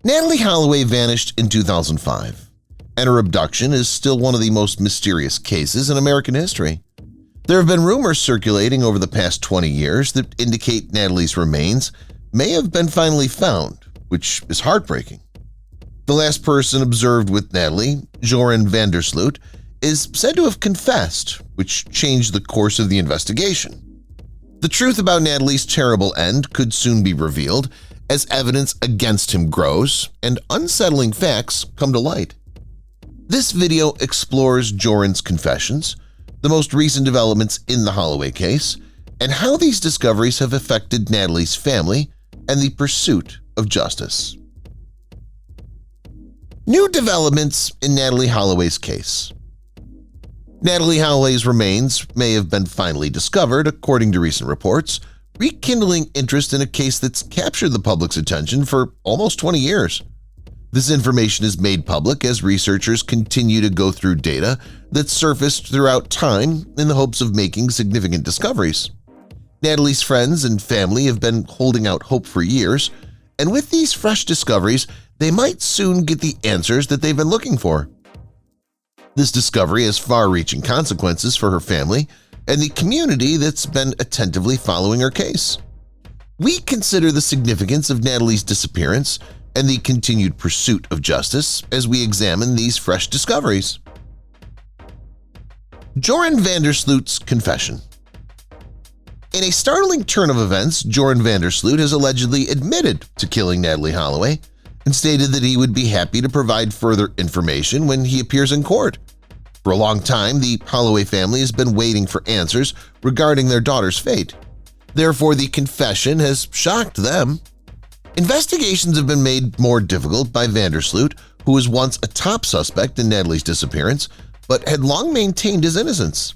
Natalee Holloway vanished in 2005, and her abduction is still one of the most mysterious cases in American history. There have been rumors circulating over the past 20 years that indicate Natalee's remains may have been finally found, which is heartbreaking. The last person observed with Natalee, Joran Vandersloot, is said to have confessed, which changed the course of the investigation. The truth about Natalee's terrible end could soon be revealed as evidence against him grows and unsettling facts come to light. This video explores Joran's confessions, the most recent developments in the Holloway case, and how these discoveries have affected Natalee's family and the pursuit of justice. New developments in Natalee Holloway's case. Natalee Holloway's remains may have been finally discovered, according to recent reports, rekindling interest in a case that's captured the public's attention for almost 20 years. This information is made public as researchers continue to go through data that surfaced throughout time in the hopes of making significant discoveries. Natalee's friends and family have been holding out hope for years, and with these fresh discoveries, they might soon get the answers that they've been looking for. This discovery has far-reaching consequences for her family and the community that's been attentively following her case. We consider the significance of Natalee's disappearance and the continued pursuit of justice as we examine these fresh discoveries. Joran Vandersloots' confession. In a startling turn of events, Joran Vandersloot has allegedly admitted to killing Natalee Holloway and stated that he would be happy to provide further information when he appears in court. For a long time, the Holloway family has been waiting for answers regarding their daughter's fate. Therefore, the confession has shocked them. Investigations have been made more difficult by Vandersloot, who was once a top suspect in Natalee's disappearance but had long maintained his innocence.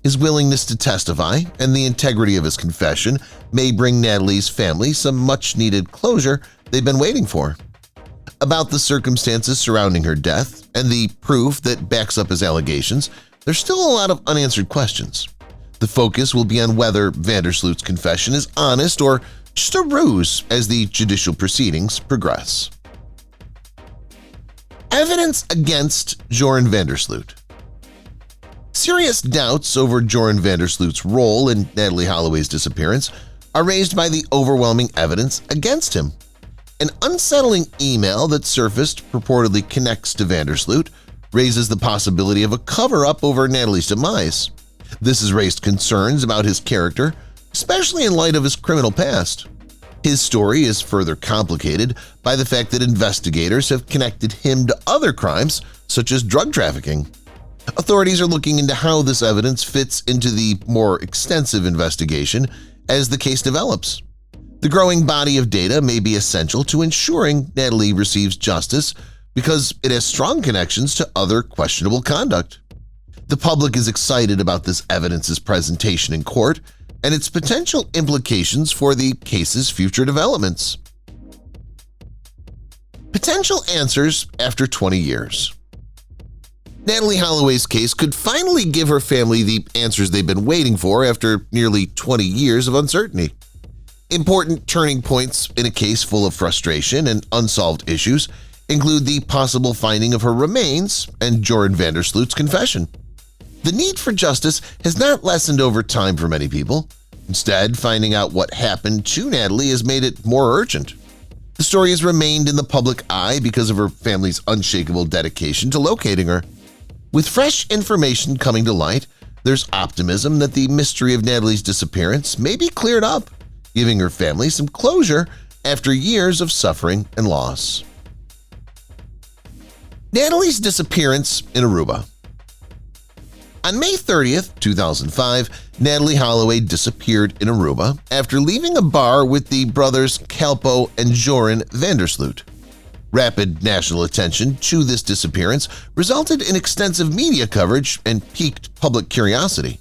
His willingness to testify and the integrity of his confession may bring Natalee's family some much-needed closure they've been waiting for. About the circumstances surrounding her death and the proof that backs up his allegations, there's still a lot of unanswered questions. The focus will be on whether Vandersloot's confession is honest or just a ruse as the judicial proceedings progress. Evidence against Joran Vandersloot. Serious doubts over Joran Vandersloot's role in Natalee Holloway's disappearance are raised by the overwhelming evidence against him. An unsettling email that surfaced purportedly connects to Vandersloot raises the possibility of a cover-up over Natalee's demise. This has raised concerns about his character, especially in light of his criminal past. His story is further complicated by the fact that investigators have connected him to other crimes, such as drug trafficking. Authorities are looking into how this evidence fits into the more extensive investigation as the case develops. The growing body of data may be essential to ensuring Natalee receives justice because it has strong connections to other questionable conduct. The public is excited about this evidence's presentation in court and its potential implications for the case's future developments. Potential answers after 20 years. Natalee Holloway's case could finally give her family the answers they've been waiting for after nearly 20 years of uncertainty. Important turning points in a case full of frustration and unsolved issues include the possible finding of her remains and Joran Vandersloot's confession. The need for justice has not lessened over time for many people. Instead, finding out what happened to Natalee has made it more urgent. The story has remained in the public eye because of her family's unshakable dedication to locating her. With fresh information coming to light, there's optimism that the mystery of Natalee's disappearance may be cleared up, giving her family some closure after years of suffering and loss. Natalee's disappearance in Aruba. On May 30th, 2005, Natalee Holloway disappeared in Aruba after leaving a bar with the brothers Kalpo and Joran Vandersloot. Rapid national attention to this disappearance resulted in extensive media coverage and piqued public curiosity.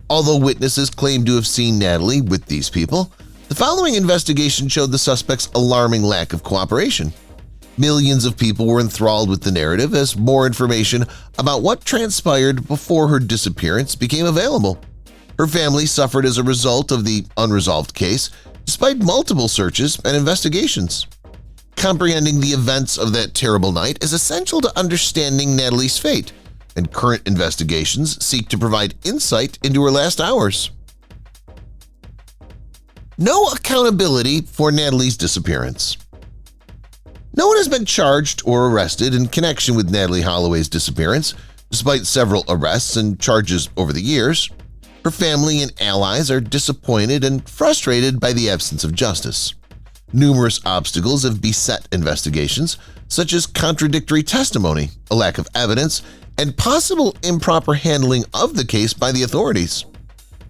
Although witnesses claimed to have seen Natalee with these people, the following investigation showed the suspect's alarming lack of cooperation. Millions of people were enthralled with the narrative as more information about what transpired before her disappearance became available. Her family suffered as a result of the unresolved case, despite multiple searches and investigations. Comprehending the events of that terrible night is essential to understanding Natalie's fate, and current investigations seek to provide insight into her last hours. No accountability for Natalie's disappearance. No one has been charged or arrested in connection with Natalee Holloway's disappearance, despite several arrests and charges over the years. Her family and allies are disappointed and frustrated by the absence of justice. Numerous obstacles have beset investigations, such as contradictory testimony, a lack of evidence, and possible improper handling of the case by the authorities.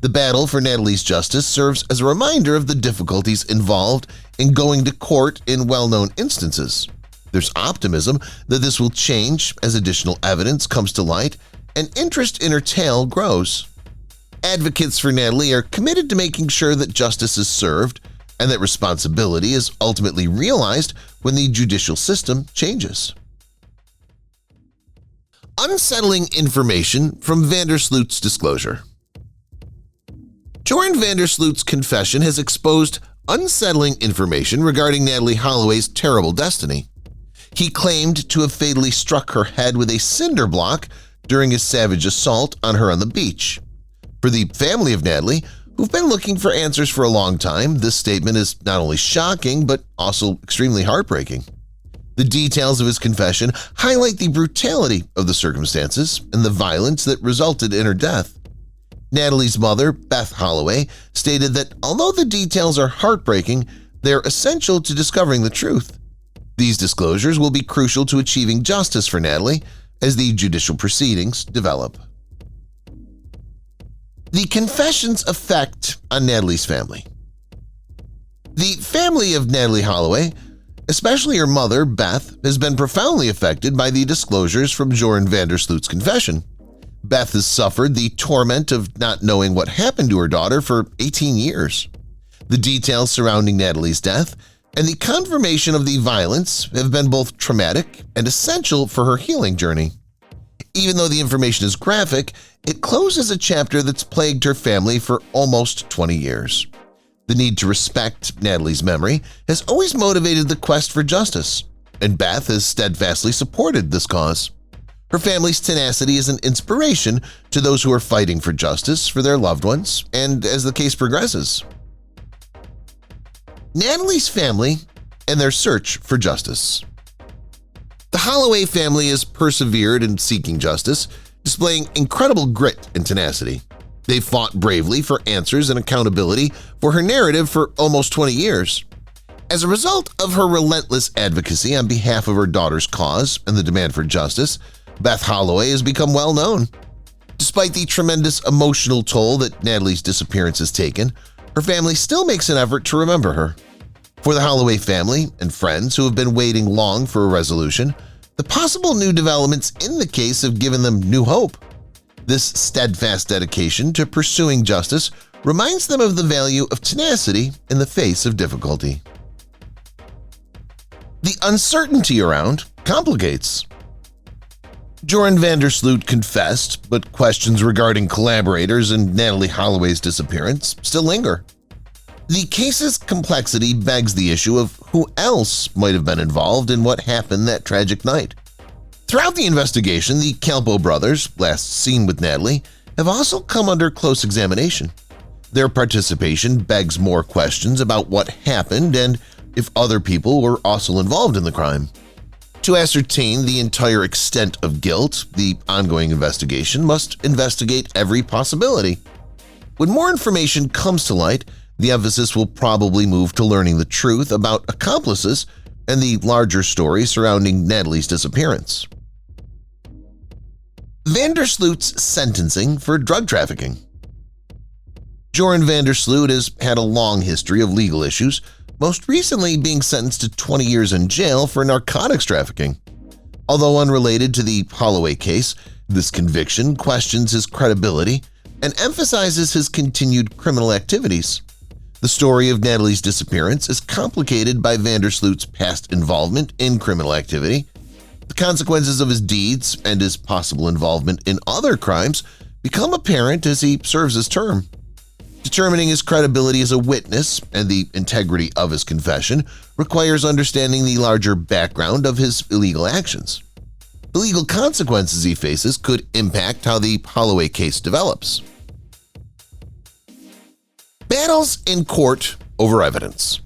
The battle for Natalie's justice serves as a reminder of the difficulties involved in going to court in well-known instances. There's optimism that this will change as additional evidence comes to light and interest in her tale grows. Advocates for Natalee are committed to making sure that justice is served and that responsibility is ultimately realized when the judicial system changes. Unsettling information from Vandersloot's disclosure. Joran Vandersloot's confession has exposed unsettling information regarding Natalee Holloway's terrible destiny. He claimed to have fatally struck her head with a cinder block during his savage assault on her on the beach. For the family of Natalee, who've been looking for answers for a long time, this statement is not only shocking but also extremely heartbreaking. The details of his confession highlight the brutality of the circumstances and the violence that resulted in her death. Natalee's mother, Beth Holloway, stated that although the details are heartbreaking, they're essential to discovering the truth. These disclosures will be crucial to achieving justice for Natalee as the judicial proceedings develop. The confession's effect on Natalee's family. The family of Natalee Holloway, especially her mother, Beth, has been profoundly affected by the disclosures from Joran Vandersloots' confession. Beth has suffered the torment of not knowing what happened to her daughter for 18 years. The details surrounding Natalee's death and the confirmation of the violence have been both traumatic and essential for her healing journey. Even though the information is graphic, it closes a chapter that's plagued her family for almost 20 years. The need to respect Natalee's memory has always motivated the quest for justice, and Beth has steadfastly supported this cause. Her family's tenacity is an inspiration to those who are fighting for justice for their loved ones, and as the case progresses. Natalee's family and their search for justice. The Holloway family has persevered in seeking justice, displaying incredible grit and tenacity. They've fought bravely for answers and accountability for her narrative for almost 20 years. As a result of her relentless advocacy on behalf of her daughter's cause and the demand for justice, Beth Holloway has become well known. Despite the tremendous emotional toll that Natalee's disappearance has taken, her family still makes an effort to remember her. For the Holloway family and friends who have been waiting long for a resolution, the possible new developments in the case have given them new hope. This steadfast dedication to pursuing justice reminds them of the value of tenacity in the face of difficulty. The uncertainty around complicates. Joran Vandersloot confessed, but questions regarding collaborators in Natalee Holloway's disappearance still linger. The case's complexity begs the issue of who else might have been involved in what happened that tragic night. Throughout the investigation, the Calpo brothers, last seen with Natalee, have also come under close examination. Their participation begs more questions about what happened and if other people were also involved in the crime. To ascertain the entire extent of guilt, the ongoing investigation must investigate every possibility. When more information comes to light, the emphasis will probably move to learning the truth about accomplices and the larger story surrounding Natalee's disappearance. Vandersloot's sentencing for drug trafficking. Joran Vandersloot has had a long history of legal issues, most recently being sentenced to 20 years in jail for narcotics trafficking. Although unrelated to the Holloway case, this conviction questions his credibility and emphasizes his continued criminal activities. The story of Natalee's disappearance is complicated by Vandersloot's past involvement in criminal activity. The consequences of his deeds and his possible involvement in other crimes become apparent as he serves his term. Determining his credibility as a witness and the integrity of his confession requires understanding the larger background of his illegal actions. The legal consequences he faces could impact how the Holloway case develops. Battles in court over evidence.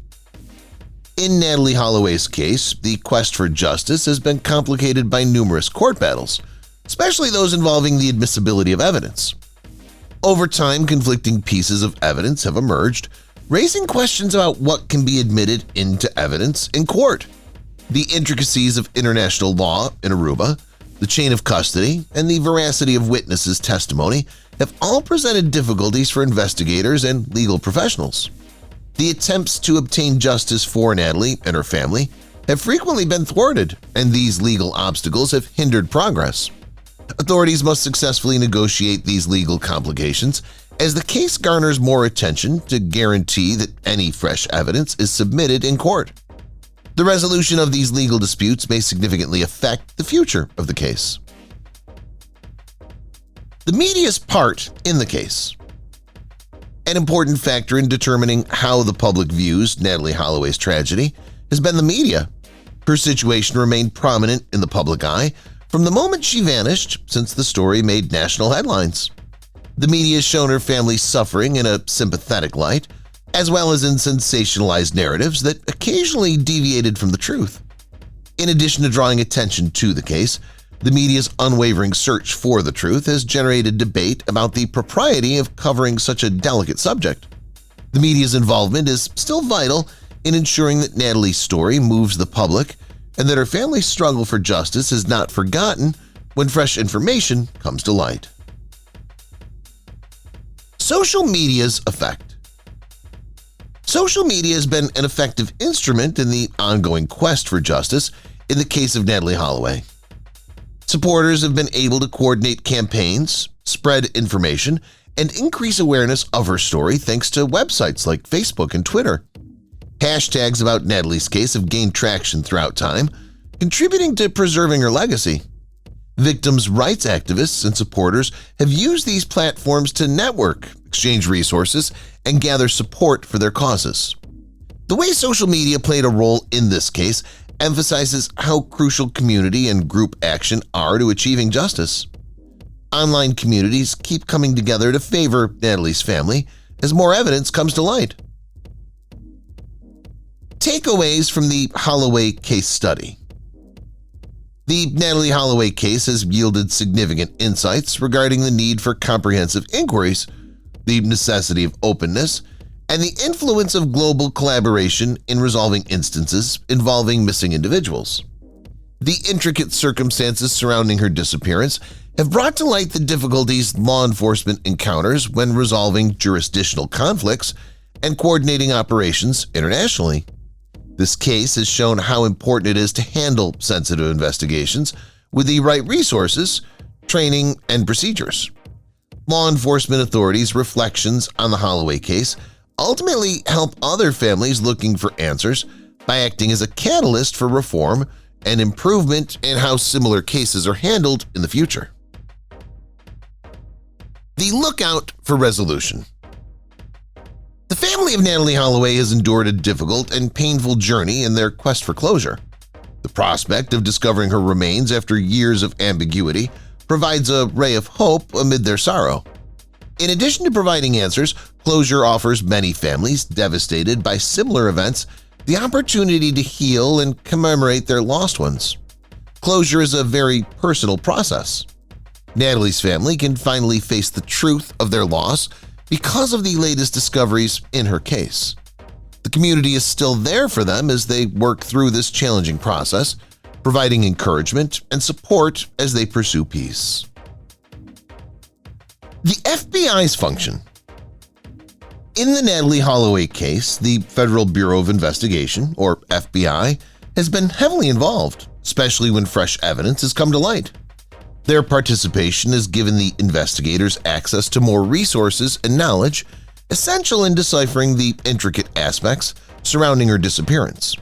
In Natalee Holloway's case, the quest for justice has been complicated by numerous court battles, especially those involving the admissibility of evidence. Over time, conflicting pieces of evidence have emerged, raising questions about what can be admitted into evidence in court. The intricacies of international law in Aruba, the chain of custody, and the veracity of witnesses' testimony have all presented difficulties for investigators and legal professionals. The attempts to obtain justice for Natalee and her family have frequently been thwarted, and these legal obstacles have hindered progress. Authorities must successfully negotiate these legal complications as the case garners more attention to guarantee that any fresh evidence is submitted in court. The resolution of these legal disputes may significantly affect the future of the case. The media's part in the case. An important factor in determining how the public views Natalee Holloway's tragedy has been the media. Her situation remained prominent in the public eye from the moment she vanished, since the story made national headlines. The media has shown her family suffering in a sympathetic light, as well as in sensationalized narratives that occasionally deviated from the truth. In addition to drawing attention to the case, the media's unwavering search for the truth has generated debate about the propriety of covering such a delicate subject. The media's involvement is still vital in ensuring that Natalee's story moves the public and that her family's struggle for justice is not forgotten when fresh information comes to light. Social media's effect. Social media has been an effective instrument in the ongoing quest for justice in the case of Natalee Holloway. Supporters have been able to coordinate campaigns, spread information, and increase awareness of her story thanks to websites like Facebook and Twitter. Hashtags about Natalee's case have gained traction throughout time, contributing to preserving her legacy. Victims' rights activists and supporters have used these platforms to network, exchange resources, and gather support for their causes. The way social media played a role in this case emphasizes how crucial community and group action are to achieving justice. Online communities keep coming together to favor Natalee's family as more evidence comes to light. Takeaways from the Holloway case study. The Natalee Holloway case has yielded significant insights regarding the need for comprehensive inquiries, the necessity of openness, and the influence of global collaboration in resolving instances involving missing individuals. The intricate circumstances surrounding her disappearance have brought to light the difficulties law enforcement encounters when resolving jurisdictional conflicts and coordinating operations internationally. This case has shown how important it is to handle sensitive investigations with the right resources, training, and procedures. Law enforcement authorities' reflections on the Holloway case ultimately help other families looking for answers by acting as a catalyst for reform and improvement in how similar cases are handled in the future. The lookout for resolution. The family of Natalee Holloway has endured a difficult and painful journey in their quest for closure. The prospect of discovering her remains after years of ambiguity provides a ray of hope amid their sorrow. In addition to providing answers, closure offers many families devastated by similar events the opportunity to heal and commemorate their lost ones. Closure is a very personal process. Natalee's family can finally face the truth of their loss because of the latest discoveries in her case. The community is still there for them as they work through this challenging process, providing encouragement and support as they pursue peace. The FBI's function. In the Natalee Holloway case, the Federal Bureau of Investigation, or FBI, has been heavily involved, especially when fresh evidence has come to light. Their participation has given the investigators access to more resources and knowledge, essential in deciphering the intricate aspects surrounding her disappearance.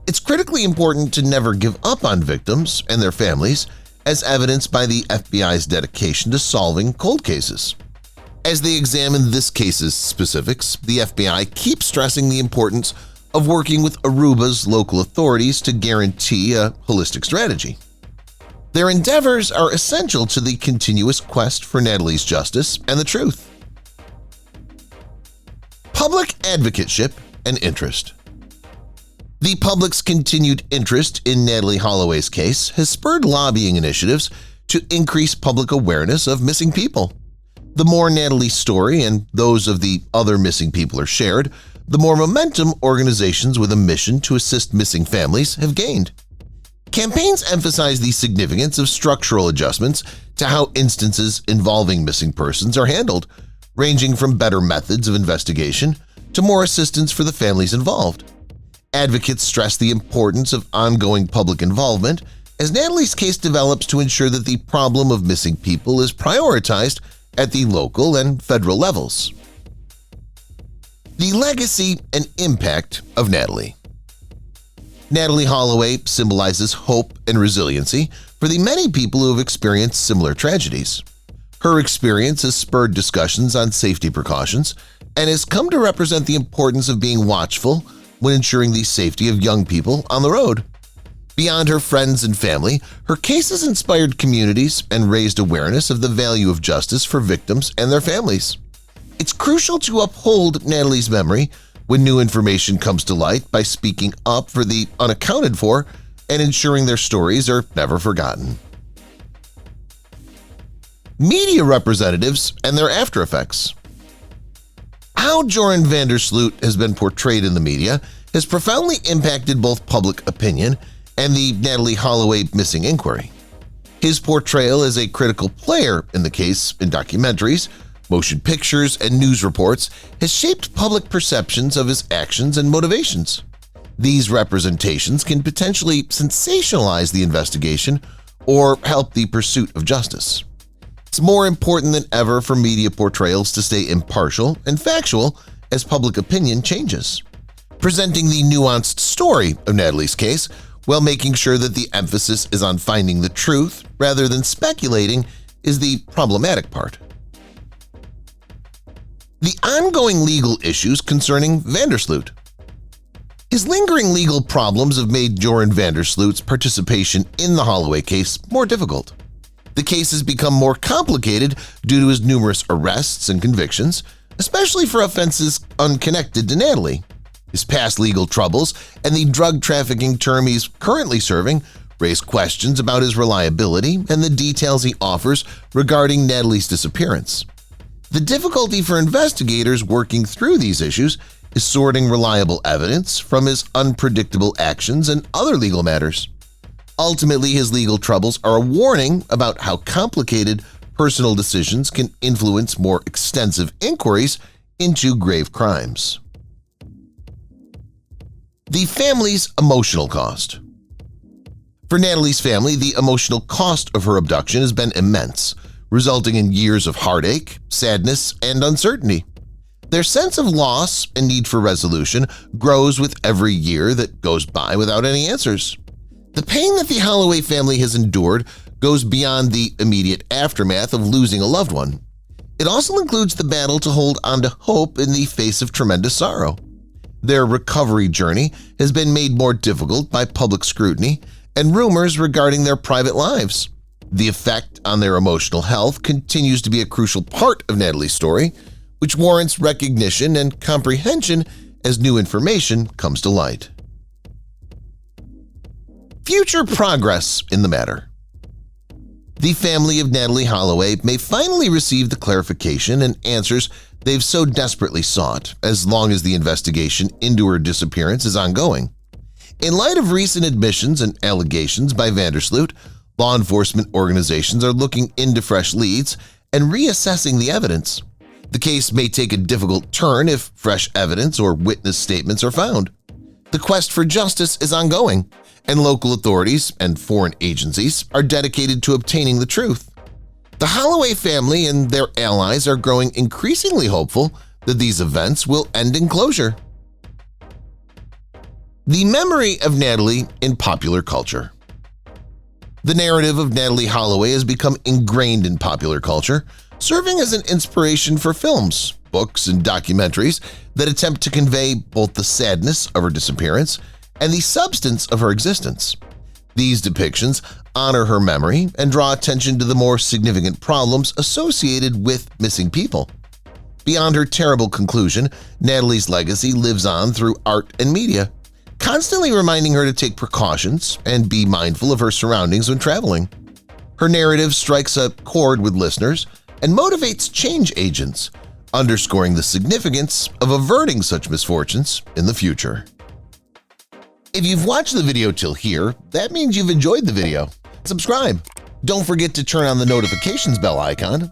It's critically important to never give up on victims and their families, as evidenced by the FBI's dedication to solving cold cases. As they examine this case's specifics, the FBI keeps stressing the importance of working with Aruba's local authorities to guarantee a holistic strategy. Their endeavors are essential to the continuous quest for Natalee's justice and the truth. Public advocateship and interest. The public's continued interest in Natalee Holloway's case has spurred lobbying initiatives to increase public awareness of missing people. The more Natalee's story and those of the other missing people are shared, the more momentum organizations with a mission to assist missing families have gained. Campaigns emphasize the significance of structural adjustments to how instances involving missing persons are handled, ranging from better methods of investigation to more assistance for the families involved. Advocates stress the importance of ongoing public involvement as Natalee's case develops to ensure that the problem of missing people is prioritized at the local and federal levels. The legacy and impact of Natalee. Natalee Holloway symbolizes hope and resiliency for the many people who have experienced similar tragedies. Her experience has spurred discussions on safety precautions and has come to represent the importance of being watchful when ensuring the safety of young people on the road. Beyond her friends and family, her case has inspired communities and raised awareness of the value of justice for victims and their families. It's crucial to uphold Natalee's memory when new information comes to light by speaking up for the unaccounted for and ensuring their stories are never forgotten. Media representatives and their after effects. How Joran Vandersloot has been portrayed in the media has profoundly impacted both public opinion and the Natalee Holloway missing inquiry. His portrayal as a critical player in the case in documentaries, motion pictures, and news reports has shaped public perceptions of his actions and motivations. These representations can potentially sensationalize the investigation or help the pursuit of justice. It's more important than ever for media portrayals to stay impartial and factual as public opinion changes. Presenting the nuanced story of Natalee's case while making sure that the emphasis is on finding the truth rather than speculating is the problematic part. The ongoing legal issues concerning Vandersloot. His lingering legal problems have made Joran Vandersloot's participation in the Holloway case more difficult. The case has become more complicated due to his numerous arrests and convictions, especially for offenses unconnected to Natalee. His past legal troubles and the drug trafficking term he's currently serving raise questions about his reliability and the details he offers regarding Natalee's disappearance. The difficulty for investigators working through these issues is sorting reliable evidence from his unpredictable actions and other legal matters. Ultimately, his legal troubles are a warning about how complicated personal decisions can influence more extensive inquiries into grave crimes. The family's emotional cost. For Natalee's family, the emotional cost of her abduction has been immense, resulting in years of heartache, sadness, and uncertainty. Their sense of loss and need for resolution grows with every year that goes by without any answers. The pain that the Holloway family has endured goes beyond the immediate aftermath of losing a loved one. It also includes the battle to hold on to hope in the face of tremendous sorrow. Their recovery journey has been made more difficult by public scrutiny and rumors regarding their private lives. The effect on their emotional health continues to be a crucial part of Natalee's story, which warrants recognition and comprehension as new information comes to light. Future progress in the matter. The family of Natalee Holloway may finally receive the clarification and answers they've so desperately sought as long as the investigation into her disappearance is ongoing. In light of recent admissions and allegations by Vandersloot, law enforcement organizations are looking into fresh leads and reassessing the evidence. The case may take a difficult turn if fresh evidence or witness statements are found. The quest for justice is ongoing, and local authorities and foreign agencies are dedicated to obtaining the truth. The Holloway family and their allies are growing increasingly hopeful that these events will end in closure. The memory of Natalee in popular culture. The narrative of Natalee Holloway has become ingrained in popular culture, serving as an inspiration for films, books, and documentaries that attempt to convey both the sadness of her disappearance and the substance of her existence. These depictions honor her memory and draw attention to the more significant problems associated with missing people. Beyond her terrible conclusion, Natalee's legacy lives on through art and media, constantly reminding her to take precautions and be mindful of her surroundings when traveling. Her narrative strikes a chord with listeners and motivates change agents, underscoring the significance of averting such misfortunes in the future. If you've watched the video till here, that means you've enjoyed the video. Subscribe. Don't forget to turn on the notifications bell icon